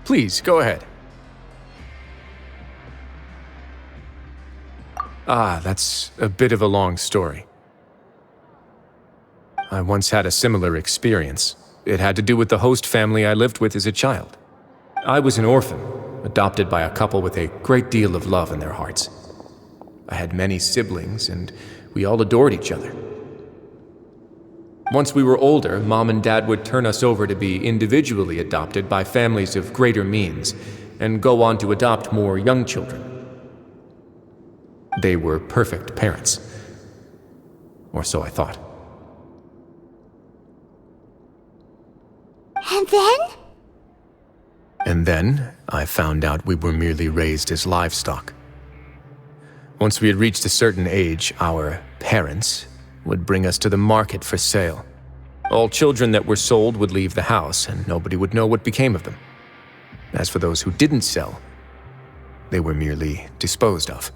Please, go ahead. That's a bit of a long story. I once had a similar experience. It had to do with the host family I lived with as a child. I was an orphan, adopted by a couple with a great deal of love in their hearts. I had many siblings, and we all adored each other. Once we were older, Mom and Dad would turn us over to be individually adopted by families of greater means, and go on to adopt more young children. They were perfect parents. Or so I thought. And then? And then, I found out we were merely raised as livestock. Once we had reached a certain age, our parents would bring us to the market for sale. All children that were sold would leave the house, and nobody would know what became of them. As for those who didn't sell, they were merely disposed of.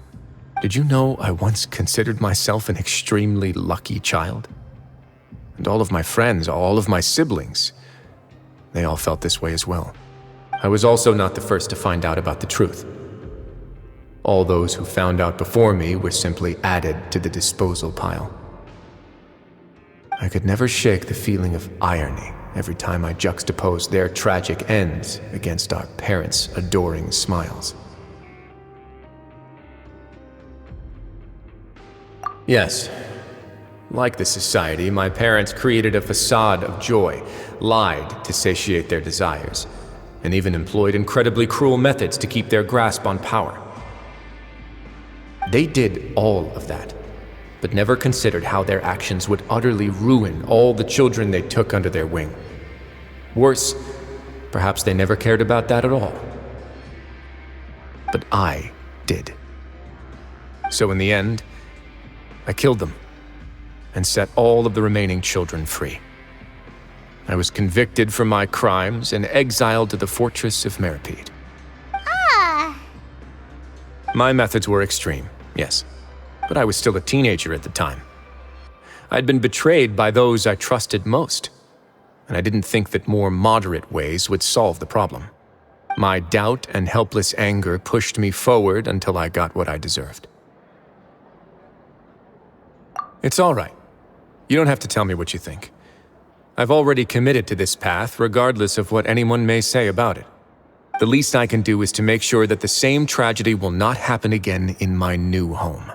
Did you know I once considered myself an extremely lucky child? And all of my friends, all of my siblings, they all felt this way as well. I was also not the first to find out about the truth. All those who found out before me were simply added to the disposal pile. I could never shake the feeling of irony every time I juxtaposed their tragic ends against our parents' adoring smiles. Yes, like the society, my parents created a facade of joy, lied to satiate their desires, and even employed incredibly cruel methods to keep their grasp on power. They did all of that, but never considered how their actions would utterly ruin all the children they took under their wing. Worse, perhaps they never cared about that at all. But I did. So in the end, I killed them and set all of the remaining children free. I was convicted for my crimes and exiled to the fortress of Meropide. My methods were extreme, yes, but I was still a teenager at the time. I'd been betrayed by those I trusted most, and I didn't think that more moderate ways would solve the problem. My doubt and helpless anger pushed me forward until I got what I deserved. It's all right. You don't have to tell me what you think. I've already committed to this path, regardless of what anyone may say about it. The least I can do is to make sure that the same tragedy will not happen again in my new home.